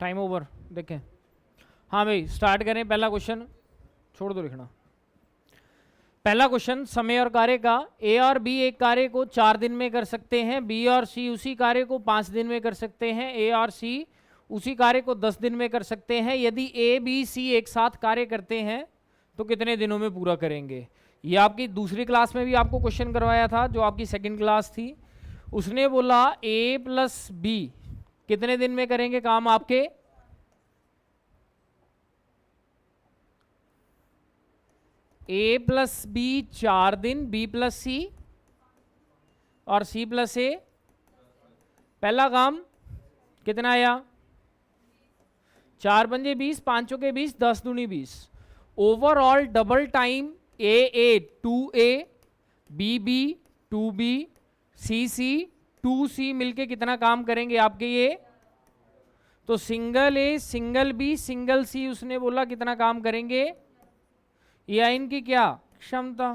Time over. देखें, हाँ भाई स्टार्ट करें। पहला क्वेश्चन छोड़ दो लिखना। पहला क्वेश्चन, समय और कार्य का। ए और बी एक कार्य को 4 दिन में कर सकते हैं, बी और सी उसी कार्य को 5 दिन में कर सकते हैं, ए और सी उसी कार्य को 10 दिन में कर सकते हैं। यदि ए बी सी एक साथ कार्य करते हैं तो कितने दिनों में पूरा करेंगे? ये आपकी दूसरी क्लास में भी आपको क्वेश्चन करवाया था, जो आपकी सेकंड क्लास थी। उसने बोला ए प्लस बी कितने दिन में करेंगे काम आपके? ए प्लस बी 4 दिन, बी प्लस सी और सी प्लस ए। पहला काम कितना आया? 4 पंजे 20, 5 चौके 20, 10 दूनी 20। Overall double time A 2A, B 2B, C 2C मिलके कितना काम करेंगे आपके ये? तो single A single B single C उसने बोला कितना काम करेंगे? या इनकी क्या क्षमता।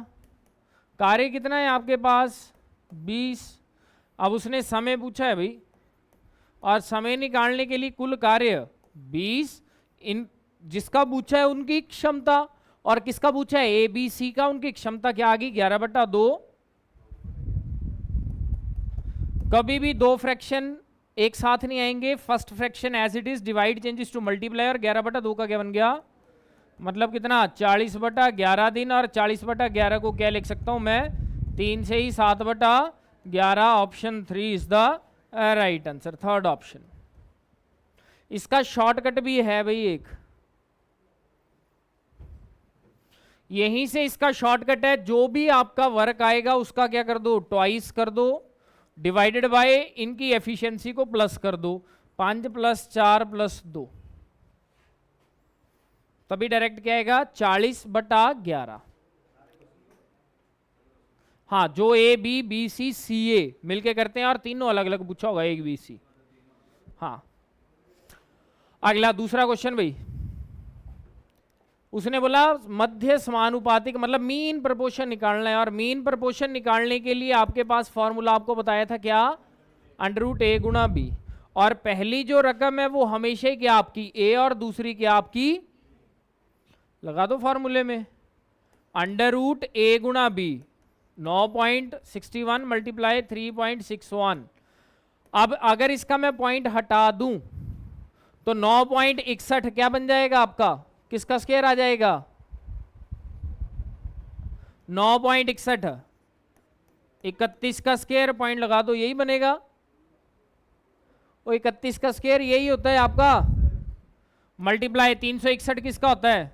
कार्य कितना है आपके पास? 20। अब उसने समय पूछा है भाई, और समय निकालने के लिए कुल कार्य 20। इन जिसका पूछा है उनकी क्षमता, और किसका पूछा है? ए बी सी का। उनकी क्षमता क्या आ गई? 11/2। कभी भी दो फ्रैक्शन एक साथ नहीं आएंगे। First fraction as it is, divide changes to multiply, और 11/2 का क्या बन गया? मतलब कितना? 40/11 दिन। और 40/11 को क्या लिख सकता हूं मैं? 3 से ही 7/11। Option 3 is the right answer, third option. इसका शॉर्टकट भी है भाई एक, यहीं से इसका शॉर्टकट है। जो भी आपका वर्क आएगा उसका क्या कर दो? ट्वाइस कर दो, डिवाइडेड बाय इनकी एफिशिएंसी को प्लस कर दो। 5 + 4 + 2, तभी डायरेक्ट क्या आएगा? 40/11। हाँ, जो ए बी बी सी सी ए मिलके करते हैं, और तीनों अलग अलग पूछा होगा, ए बी सी। हाँ, अगला दूसरा क्वेश्चन भाई। उसने बोला मध्य समानुपातिक, मतलब मीन प्रपोर्शन निकालना है। और मीन प्रपोर्शन निकालने के लिए आपके पास फॉर्मूला आपको बताया था क्या? √A × B। और पहली जो रकम है वो हमेशा ही क्या आपकी? A, और दूसरी क्या आपकी? लगा दो फॉर्मूले में। √A × B 9.61 × 3.61। अब अगर इसका मैं पॉइंट हटा दूं तो 9.61 क्या बन जाएगा आपका? किसका स्क्वायर आ जाएगा? 9.61। 31 का स्क्वायर पॉइंट लगा दो, यही बनेगा। वो 31 का स्क्वायर यही होता है आपका। मल्टीप्लाई 361 किसका होता है?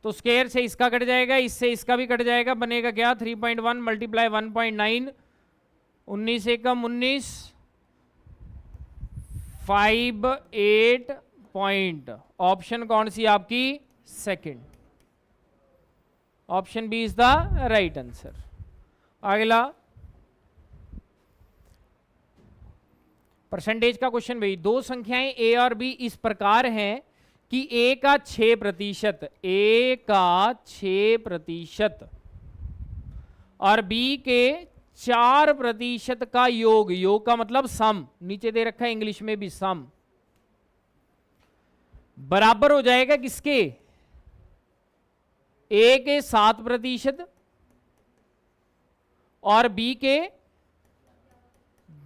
तो स्क्वायर से इसका कट जाएगा, इससे इसका भी कट जाएगा, बनेगा क्या? 3.1 × 1.9। 19 एकम 19, 58 पॉइंट। ऑप्शन कौन सी आपकी? Second. Option B is the right answer. अगला परसेंटेज का क्वेश्चन भाई। दो संख्याएं ए और बी इस प्रकार हैं कि ए का 6%, ए का 6% और बी के 4% का योग, योग का मतलब सम, नीचे दे रखा है इंग्लिश में भी सम, बराबर हो जाएगा किसके? ए के 7% और बी के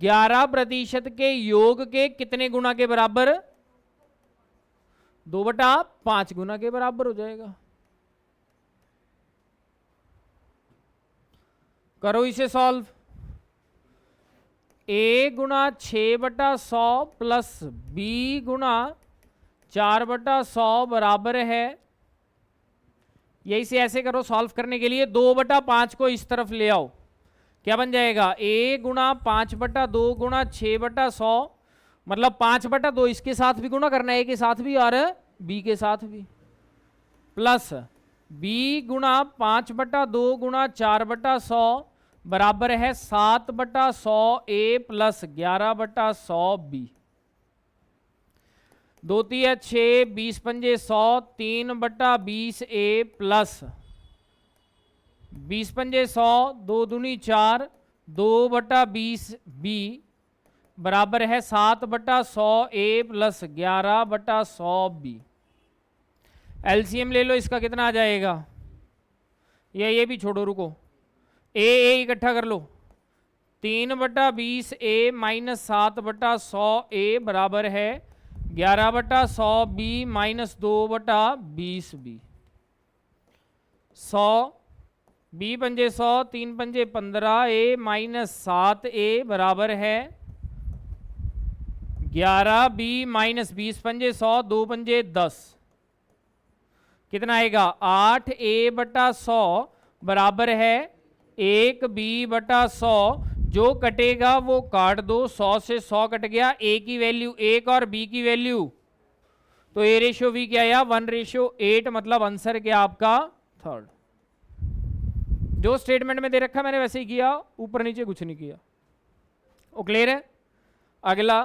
11% के योग के कितने गुना के बराबर? 2/5 गुना के बराबर हो जाएगा। करो इसे सॉल्व। A × 6/100 प्लस B × 4/100 बराबर है, यही से ऐसे करो सॉल्व करने के लिए। 2/5 को इस तरफ ले आओ, क्या बन जाएगा? A × 5/2 × 6/100, मतलब 5/2 इसके साथ भी गुणा करना है, A के साथ भी और B के साथ भी, प्लस B × 5/2 × 4/100 बराबर है 7/100 A प्लस 11/100 B। 2 × 6, 20 पंजे 100, 3/20 A प्लस 20 पंजे 100, 2 दूनी 4, 2/20 B, बराबर है 7/100 A प्लस 11/100 B। एलसीएम ले लो, इसका कितना आ जाएगा, या ये भी छोड़ो, रुको, ए इकट्ठा कर लो। 3/20 A माइनस 7/100 A बराबर है 11/100 B माइनस 2/20 B। 100 B पंजे 100, 3 पंजे 15 A माइनस 7 A बराबर है 11 B माइनस 20 पंजे 100, 2 पंजे 10, कितना आएगा 8 A/100 बराबर है 1 B/100। जो कटेगा वो काट दो, 100 से 100 कट गया, A की वैल्यू 1 और B की वैल्यू, तो A/V क्या आया 1/8, मतलब आंसर क्या आपका थर्ड। जो स्टेटमेंट में दे रखा मैंने वैसे ही किया, ऊपर नीचे कुछ नहीं किया। वो क्लियर है। अगला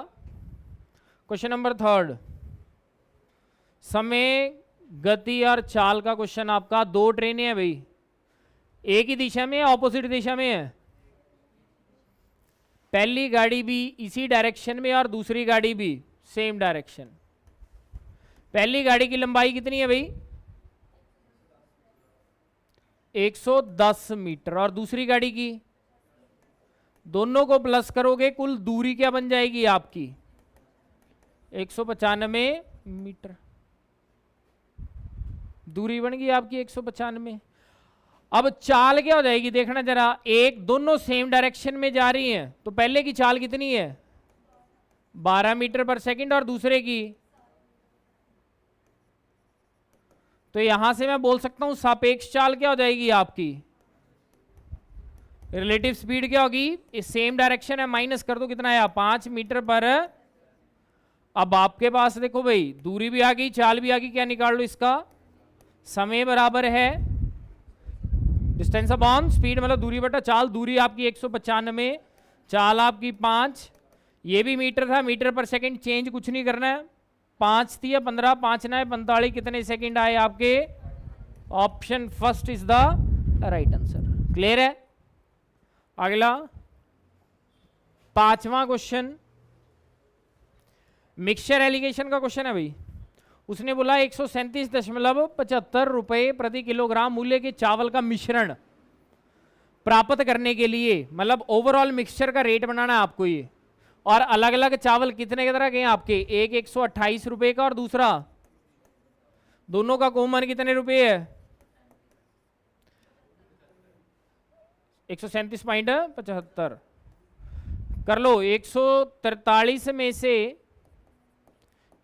क्वेश्चन नंबर थर्ड, समय गति और चाल का क्वेश्चन आपका। दो ट्रेनें हैं भाई, एक ही दिशा में है, ऑपोजिट दिशा में है। पहली गाड़ी भी इसी डायरेक्शन में और दूसरी गाड़ी भी सेम डायरेक्शन। पहली गाड़ी की लंबाई कितनी है भाई 110 मीटर, और दूसरी गाड़ी की, दोनों को प्लस करोगे कुल दूरी क्या बन जाएगी आपकी 195 मीटर। दूरी बन गई आपकी 195। अब चाल क्या हो जाएगी देखना जरा, एक दोनों सेम डायरेक्शन में जा रही हैं, तो पहले की चाल कितनी है 12 मीटर पर सेकंड, और दूसरे की, तो यहां से मैं बोल सकता हूं सापेक्ष चाल क्या हो जाएगी आपकी, रिलेटिव स्पीड क्या होगी, इस सेम डायरेक्शन है, माइनस कर दो, कितना आया 5 मीटर पर। अब आपके पास देखो भाई दूरी भी आ गई, चाल भी आ गई, क्या निकाल लो इसका, समय बराबर है डिस्टेंस अपॉन स्पीड, मतलब दूरी बटा चाल। दूरी आपकी 195, चाल आपकी 5, ये भी मीटर था, मीटर पर सेकंड चेंज कुछ नहीं करना है। 5 थी या 15, 5 ना 45, कितने सेकंड आए आपके, option first is the right answer. Clear है। अगला पांचवा क्वेश्चन मिक्सचर एलिगेशन का क्वेश्चन है भाई। उसने बोला 137.75 रुपए प्रति किलोग्राम मूल्य के चावल का मिश्रण प्राप्त करने के लिए, मतलब ओवरऑल मिक्सचर का रेट बनाना है आपको ये, और अलग अलग चावल कितने के तरह के हैं आपके, एक 128 रुपए का और दूसरा, दोनों का कॉमन कितने रुपए है 137.75। कर लो 143 में से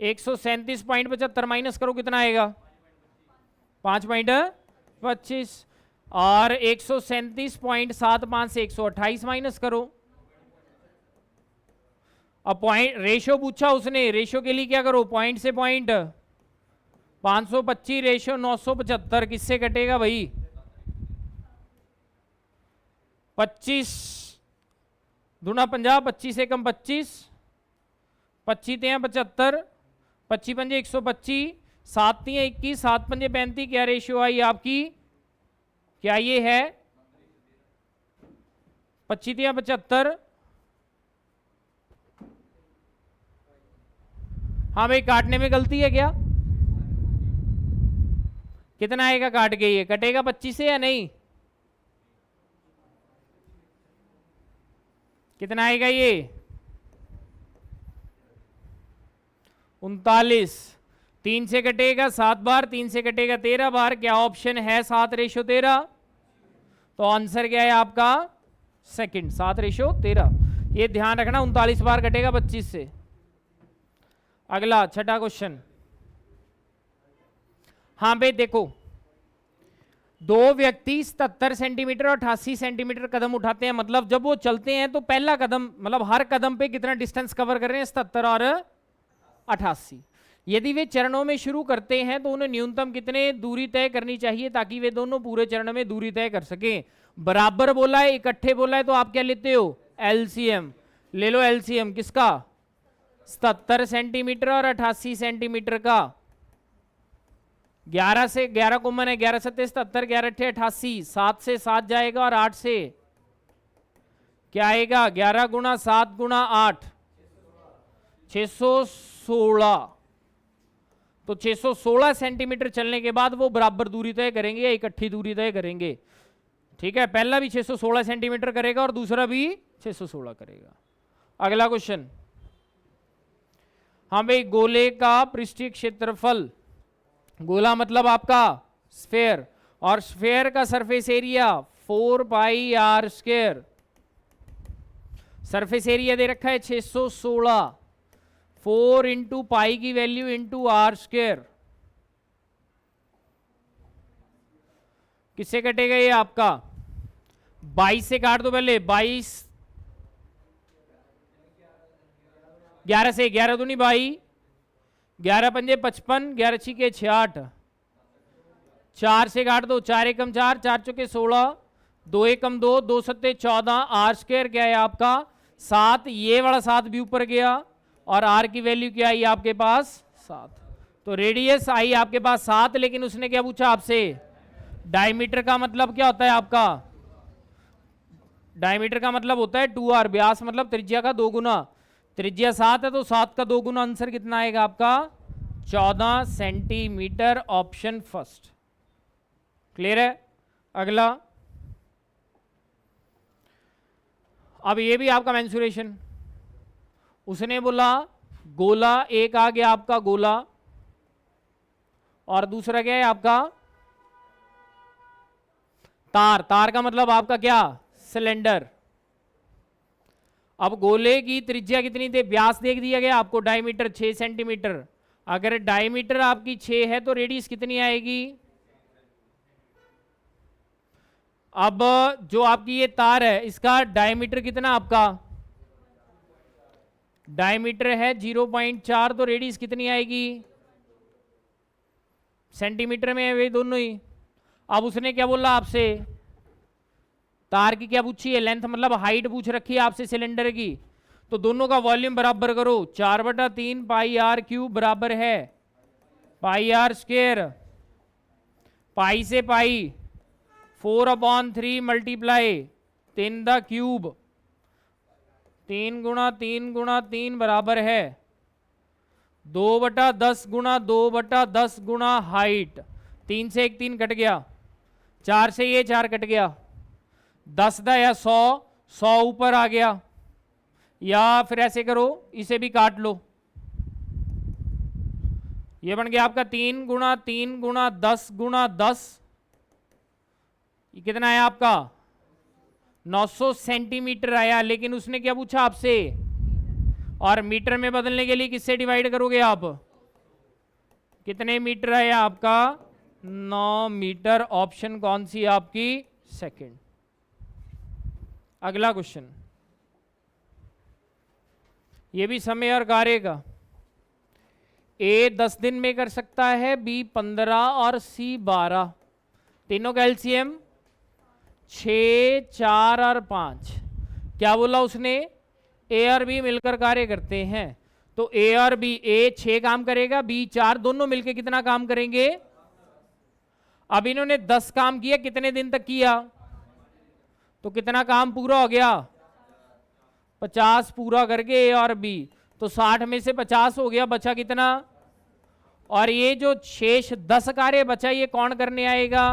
137.75 माइनस करो, कितना आएगा 5.25, और 137.75 से 128 माइनस करो। अब पॉइंट रेशियो पूछा उसने, रेशियो के लिए क्या करो, पॉइंट से पॉइंट, 525 रेशियो 975, किससे कटेगा भाई 25 दूना 50, 25 से कम 25, 25 हैं 75, 25 पंजे 125, 7 हैं 21, 7 पंजे 35, क्या रेशियो आई आपकी, क्या ये है 25 या 75। हाँ भाई काटने में गलती है क्या, कितना आएगा काट के, ये कटेगा 25 से या नहीं, कितना आएगा ये 39, 3 से कटेगा 7 बार, 3 से कटेगा 13 बार, क्या ऑप्शन है 7/13, तो आंसर क्या है आपका सेकंड 7/13। ये ध्यान रखना 39 बार कटेगा 25 से। अगला छठा क्वेश्चन, हाँ भाई देखो, दो व्यक्ति 77 सेंटीमीटर और 88 सेंटीमीटर कदम उठाते हैं, मतलब जब वो चलते हैं तो पहला कदम, मतलब हर कदम पे कितना डिस्टेंस कवर कर रहे हैं 77 और 88। यदि वे चरणों में शुरू करते हैं तो उन्हें न्यूनतम कितने दूरी तय करनी चाहिए ताकि वे दोनों पूरे चरण में दूरी तय कर सकें। बराबर बोला है, इकट्ठे बोला है, तो आप क्या लेते हो एलसीएम ले लो। एलसीएम किसका 77 सेंटीमीटर और 88 सेंटीमीटर का, 11 से 11 कॉमन है, 11 7 77, 11 8 88, 7 से 7 जाएगा और 8 से क्या आएगा 11 गुणा 7 गुणा 8, 616। तो 616 सेंटीमीटर चलने के बाद वो बराबर दूरी तय करेंगे या इकट्ठी दूरी तय करेंगे। ठीक है, पहला भी 616 सेंटीमीटर करेगा और दूसरा भी 616 करेगा। अगला क्वेश्चन, हाँ भाई, गोले का पृष्ठीय क्षेत्रफल, गोला मतलब आपका स्फेयर, और स्फेयर का surface area 4 pi r square. Surface area दे रखा है 616, 4 इंटू पाई की वैल्यू इंटू आर स्क्वायर। किससे कटेगा ये आपका? 22 से काट दो पहले, 22, 11 से, 11 दूनी 22, 11 पंजे 55, 11 छीके 66, 4 से काट दो, 4 एकम 4, 4 चौके 16, 2 एकम 2, 2 सत्ते 14, आर स्क्वायर क्या है आपका 7, ये वाला 7 भी ऊपर गया, और आर की वैल्यू क्या आई आपके पास 7। तो रेडियस आई आपके पास 7, लेकिन उसने क्या पूछा आपसे? डायमीटर का मतलब क्या होता है आपका? डायमीटर का मतलब होता है 2r, व्यास मतलब त्रिज्या का 2 गुना। त्रिज्या 7 है तो 7 का 2 गुना, आंसर कितना आएगा आपका 14 सेंटीमीटर, ऑप्शन फर्स्ट। क्लियर है? अगला, अब ये भी आपका मेंसुरेशन। उसने बोला गोला, एक आ गया आपका गोला, और दूसरा क्या है आपका तार। तार का मतलब आपका क्या? सिलेंडर। अब गोले की त्रिज्या कितनी थी? व्यास देख दिया गया आपको, डायमीटर 6 सेंटीमीटर। अगर डायमीटर आपकी 6 है तो रेडियस कितनी आएगी? अब जो आपकी ये तार है इसका डायमीटर कितना आपका? डायमीटर है 0.4, तो रेडियस कितनी आएगी? सेंटीमीटर में है वे दोनों ही। अब उसने क्या बोला आपसे? तार की क्या पूछी है? लेंथ मतलब हाइट पूछ रखी है आपसे सिलेंडर की। तो दोनों का वॉल्यूम बराबर करो, 4/3 पाई आर क्यूब बराबर है पाई आर स्क्वायर। पाई से पाई 4/3 मल्टीप्लाई 10 द क्यूब, 3 गुणा 3 गुणा 3 बराबर है 2/10 गुणा 2/10 गुणा हाइट। 3 से 1 3 कट गया, 4 से ये 4 कट गया, 10 दा या 100, 100 ऊपर आ गया, या फिर ऐसे करो इसे भी काट लो, ये बन गया आपका 3 गुणा 3 गुणा 10 गुणा 10। ये कितना है आपका 900 सेंटीमीटर आया। लेकिन उसने क्या पूछा आपसे? और मीटर में बदलने के लिए किससे डिवाइड करोगे आप? कितने मीटर आया आपका 9 मीटर। ऑप्शन कौन सी आपकी? सेकंड। अगला क्वेश्चन, ये भी समय और कार्य का। ए 10 दिन में कर सकता है, बी 15 और सी 12। तीनों का एलसीएम 6, 4 और 5। क्या बोला उसने? ए और बी मिलकर कार्य करते हैं। तो ए और बी, ए 6 काम करेगा, बी 4, दोनों मिलकर कितना काम करेंगे? अब इन्होंने 10 काम किया, कितने दिन तक किया? तो कितना काम पूरा हो गया? 50 पूरा करके ए और बी, तो 60 में से 50 हो गया, बचा कितना? और ये जो शेष 10 कार्य बचा ये कौन करने आएगा?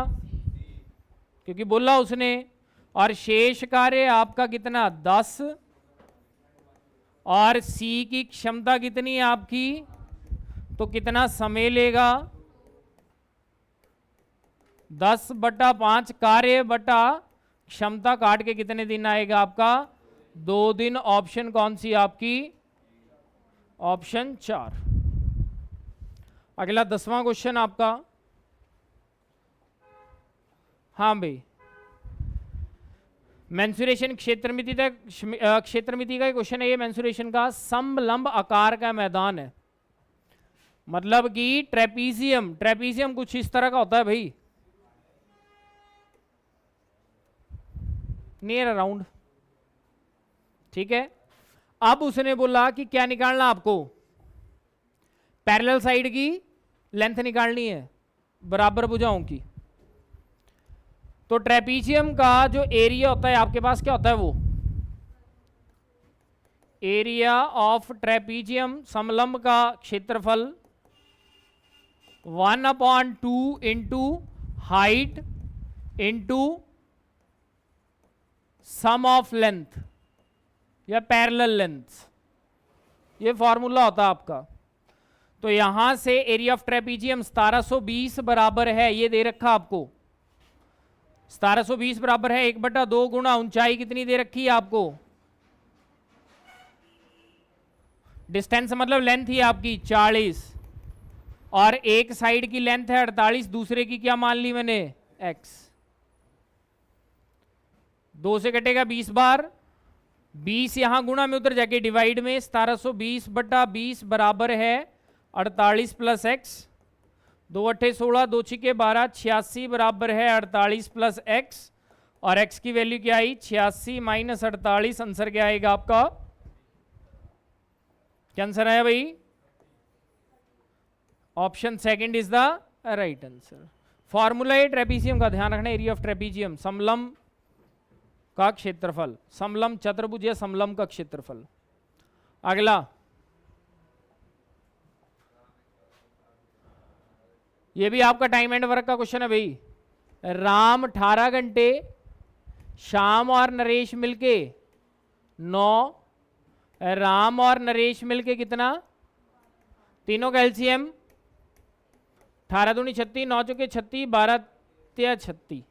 क्योंकि बोला उसने। और शेष कार्य आपका कितना? 10। और सी की क्षमता कितनी है आपकी? तो कितना समय लेगा? 10/5 कार्य बटा क्षमता काट के कितने दिन आएगा आपका? 2 दिन। ऑप्शन कौन सी आपकी? ऑप्शन 4। अगला 10वां क्वेश्चन आपका। हाँ भाई, मेंसुरेशन क्षेत्रमिति तक, क्षेत्रमिति का क्वेश्चन है ये। मेंसुरेशन का समलंब आकार का मैदान है, मतलब कि ट्रेपीजियम। ट्रेपीजियम कुछ इस तरह का होता है भाई, नियर अराउंड। ठीक है, अब उसने बोला कि क्या निकालना आपको? पैरेलल साइड की लेंथ निकालनी है, बराबर भुजाओं की। तो ट्रेपीजियम का जो एरिया होता है आपके पास क्या होता है? वो एरिया ऑफ ट्रेपीजियम समलंब का क्षेत्रफल 1/2 into height into sum of length या पैरेलल लेंथ, ये फॉर्मूला होता है आपका। तो यहां से एरिया ऑफ ट्रेपीजियम 1720 बराबर है, ये दे रखा आपको 1720 बराबर है 1/2 गुणा ऊंचाई कितनी दे रखी है आपको, डिस्टेंस मतलब लेंथ ही आपकी 40, और एक साइड की लेंथ है 48, दूसरे की क्या मान ली मैंने x। 2 से कटेगा 20 बार, 20 यहां गुणा में उधर जाके डिवाइड में, 1720/20 बराबर है 48 प्लस एक्स, 2 अट्ठे 16, 2 छिके 12, 86 बराबर है 48 प्लस एक्स, और x की वैल्यू क्या आई 86 माइनस 48, आंसर क्या आएगा आपका, क्या आंसर आया भाई, option second is the right answer. Formula A trapezium का ध्यान रखना, एरिया ऑफ ट्रेपीजियम समलंब का क्षेत्रफल, समलंब चतुर्भुज या समलंब का क्षेत्रफल। अगला ये भी आपका टाइम एंड वर्क का क्वेश्चन है भाई। राम 18 घंटे, श्याम और नरेश मिलके 9, राम और नरेश मिलके कितना, तीनों का एलसीएम 18 दूनी 36, 9 चौके 36, 12 तिया 36।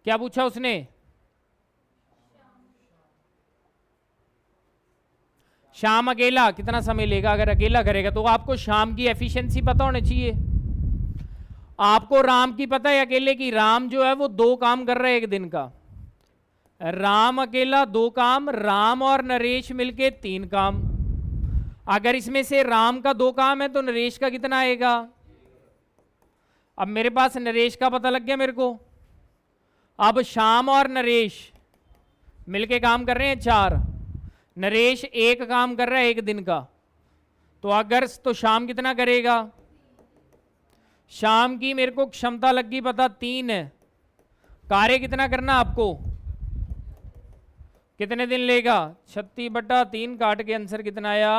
क्या पूछा उसने, शाम अकेला कितना समय लेगा, अगर अकेला करेगा तो आपको शाम की एफिशिएंसी पता होनी चाहिए। आपको राम की पता है अकेले की, राम जो है वो 2 काम कर रहा है एक दिन का, राम अकेला 2 काम, राम और नरेश मिलके 3 काम। अगर इसमें से राम का 2 काम है तो नरेश का कितना आएगा, अब मेरे पास नरेश का पता लग गया मेरे को। अब श्याम और नरेश मिलके काम कर रहे हैं 4, नरेश 1 काम कर रहा है एक दिन का, तो अगर तो शाम कितना करेगा, शाम की मेरे को क्षमता लग गई पता 3 है, कार्य कितना करना आपको, कितने दिन लेगा 36/3, काट के आंसर कितना आया,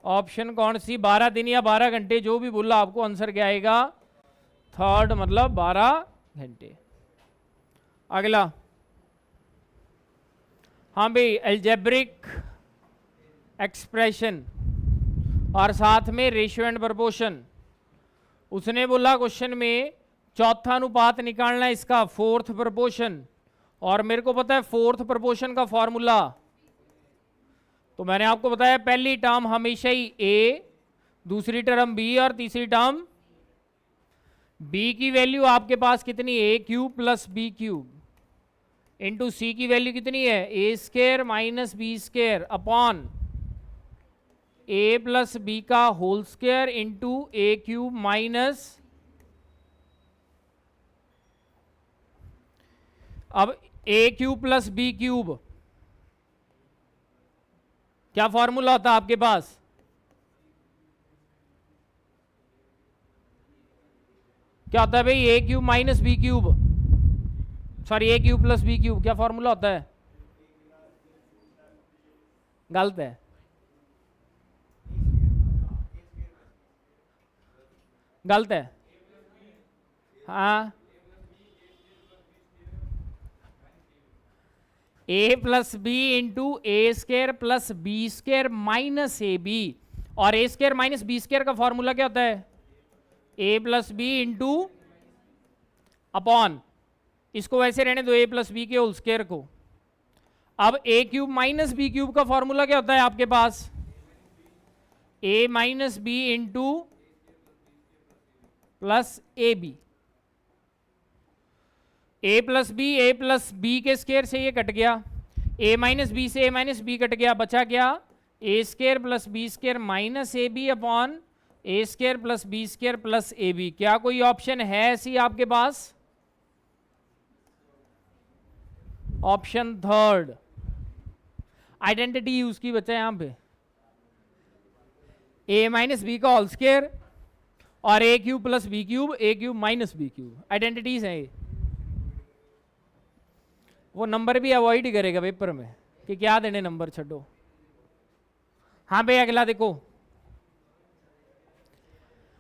ऑप्शन कौन सी 12 दिन या 12 घंटे, जो भी बोला आपको आंसर क्या आएगा, थर्ड मतलब 12 घंटे। अगला हाँ भाई, एल्जेब्रिक एक्सप्रेशन और साथ में रेशियो एंड प्रपोर्शन। उसने बोला क्वेश्चन में चौथा अनुपात निकालना है इसका, 4th प्रपोर्शन, और मेरे को पता है 4th प्रपोर्शन का फॉर्मूला। तो मैंने आपको बताया पहली टर्म हमेशा ही a, दूसरी टर्म b और तीसरी टर्म b की वैल्यू आपके पास कितनी है, a³ plus b³ into c की वैल्यू कितनी है, a² minus b² upon a plus b का whole square into a³ minus, अब a³ प्लस b³ क्या फॉर्मूला होता है आपके पास, क्या होता है भाई, a³ minus b³, sorry a³ plus b³, क्या फॉर्मूला होता है, गलत है, गलत है, हाँ a plus B into a² plus b² minus ab, और a² माइनस b² का फॉर्मूला क्या होता है, a plus B into upon, इसको वैसे रहने दो a प्लस बी के होल स्क्वायर को। अब a³ माइनस b³ का फॉर्मूला क्या होता है आपके पास, a minus B into plus ab, a plus B के स्क्वायर से ये कट गया, a माइनस बी से a माइनस बी कट गया, बचा क्या a² plus b² minus ab upon a² plus b² plus ab। क्या कोई ऑप्शन है ऐसी आपके पास, ऑप्शन थर्ड, आइडेंटिटी यूज की बच्चा यहां पे, a माइनस बी का होल स्क्वायर और a³ plus b³ a³ minus b³, identities है ये। वो नंबर भी अवॉइड करेगा पेपर में कि क्या देने नंबर, छो हाँ भाई अगला देखो,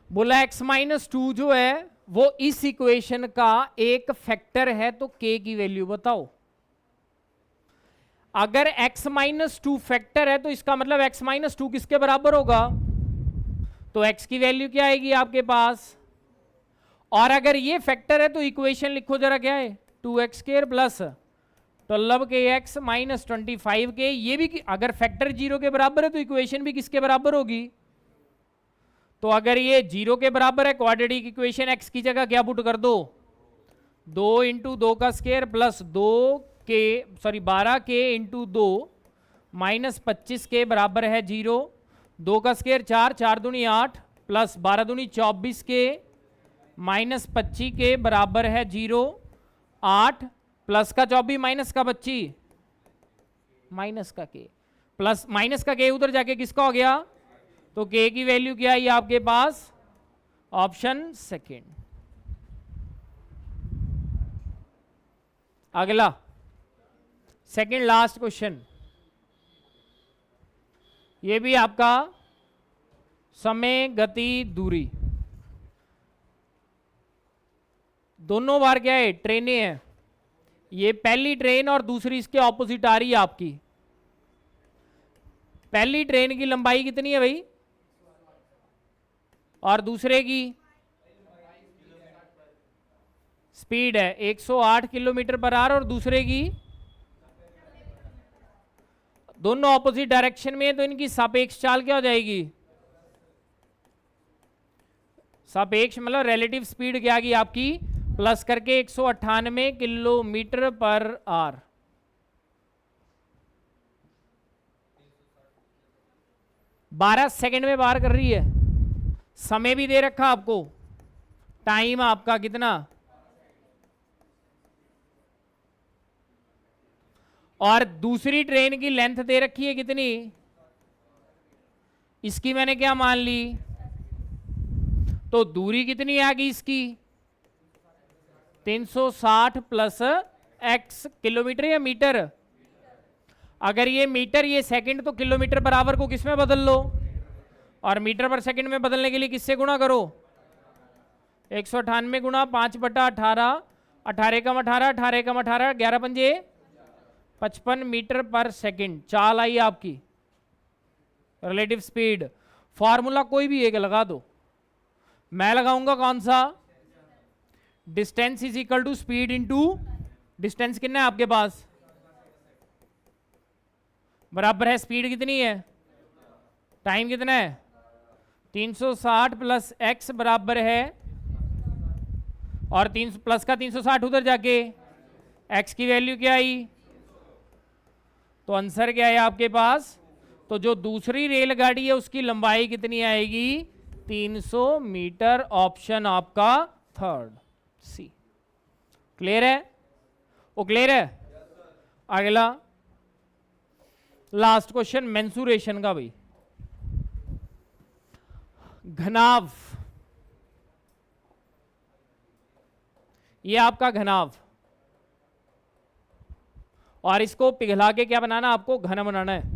बोला x-2 जो है वो इस इक्वेशन का एक फैक्टर है, तो k की वैल्यू बताओ। अगर x-2 फैक्टर है तो इसका मतलब x-2 किसके बराबर होगा, तो x की वैल्यू क्या आएगी आपके पास। और अगर ये फैक्टर है तो इक्वेशन लिखो जरा, क्या है 2x² plus 12kx minus 25k। ये भी अगर फैक्टर 0 के बराबर है तो इक्वेशन भी किसके बराबर होगी, तो अगर ये 0 के बराबर है क्वाड्रेटिक इक्वेशन x की जगह क्या पुट कर दो, 2 इंटू 2 का square plus 12k into 2 minus 25k बराबर है 0। 2 का स्क्वायर 4, 4 दूनी 8 प्लस 12 दूनी 24k माइनस 25k बराबर है 0। 8 प्लस का 24 माइनस का 25 माइनस का k प्लस माइनस का k उधर जाके किसका हो गया, तो k की वैल्यू क्या है आपके पास, ऑप्शन सेकेंड। अगला सेकेंड लास्ट क्वेश्चन, ये भी आपका समय गति दूरी दोनों बार क्या है, ट्रेनें हैं। ये पहली ट्रेन और दूसरी इसके ऑपोजिट आ रही है आपकी। पहली ट्रेन की लंबाई कितनी है भाई, और दूसरे की स्पीड है 108 किलोमीटर पर आवर, और दूसरे की दोनों ऑपोजिट डायरेक्शन में है, तो इनकी सापेक्ष चाल क्या हो जाएगी, सापेक्ष मतलब रिलेटिव स्पीड क्या आ गई आपकी, प्लस करके 198 किलोमीटर पर आवर। बारह सेकेंड में बाहर कर रही है। समय भी दे रखा आपको, टाइम आपका कितना, और दूसरी ट्रेन की लेंथ दे रखी है कितनी, इसकी मैंने क्या मान ली, तो दूरी कितनी आ गई इसकी 360 प्लस x किलोमीटर या मीटर। अगर ये मीटर ये सेकंड, तो किलोमीटर पर आवर को किस में बदल लो, और मीटर पर सेकंड में बदलने के लिए किससे गुणा करो, 198 गुणा 5/18, 18 कम 18, 18 कम 18, 11 पंजे 55 मीटर पर सेकंड चाल आई आपकी, रिलेटिव स्पीड। फॉर्मूला कोई भी एक लगा दो, मैं लगाऊंगा कौन सा, distance is equal to speed into distance कितना है आपके पास, बराबर है स्पीड कितनी है, टाइम कितना है 360 प्लस x बराबर है, और 300 प्लस का 360 उधर जाके x की वैल्यू क्या आई, तो आंसर क्या है आपके पास, तो जो दूसरी रेलगाड़ी है उसकी लंबाई कितनी आएगी 300 मीटर, ऑप्शन आपका थर्ड सी। क्लियर है, वो क्लियर है। अगला लास्ट क्वेश्चन मेंसुरेशन का भाई, घनाभ, ये आपका घनाभ, और इसको पिघला के क्या बनाना, आपको घन बनाना है।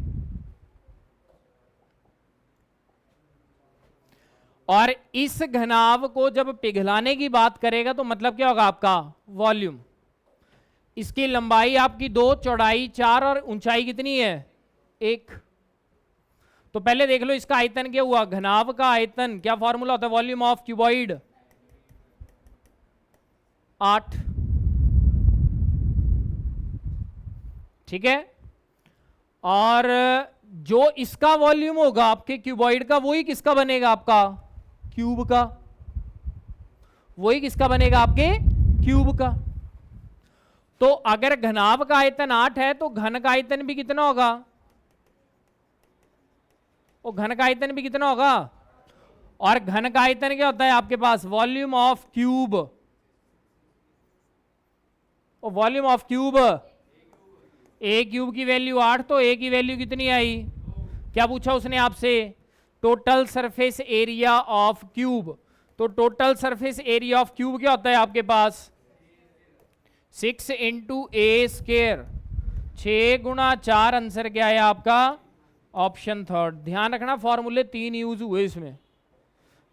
और इस घनाभ को जब पिघलाने की बात करेगा तो मतलब क्या होगा आपका वॉल्यूम। इसकी लंबाई आपकी 2, चौड़ाई 4 और ऊंचाई कितनी है 1। तो पहले देख लो इसका आयतन क्या हुआ, घनाभ का आयतन क्या फॉर्मूला होता है, वॉल्यूम ऑफ क्यूबॉइड 8, ठीक है। और जो इसका वॉल्यूम होगा आपके क्यूबॉइड का, वही किसका बनेगा आपका क्यूब का, वही किसका बनेगा आपके क्यूब का। तो अगर घनाभ का आयतन 8 है तो घन का आयतन भी कितना होगा, वो घन का आयतन भी कितना होगा, और घन का आयतन क्या होता है आपके पास volume of cube, volume of cube, a cube की वैल्यू 8, तो ए की वैल्यू कितनी आई, क्या पूछा उसने आपसे, total surface area of cube. तो total surface area of cube क्या होता है आपके पास 6 इंटू ए स्क्वायर, 6 गुणा 4, आंसर क्या है आपका ऑप्शन थर्ड। ध्यान रखना फॉर्मूले 3 यूज हुए इसमें,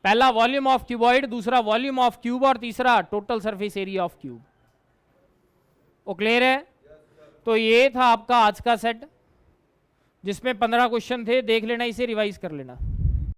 पहला वॉल्यूम ऑफ क्यूबॉइड, दूसरा वॉल्यूम ऑफ क्यूब और तीसरा total surface area of cube. वो क्लियर है? तो ये था आपका आज का सेट जिसमें 15 क्वेश्चन थे, देख लेना, इसे रिवाइज कर लेना।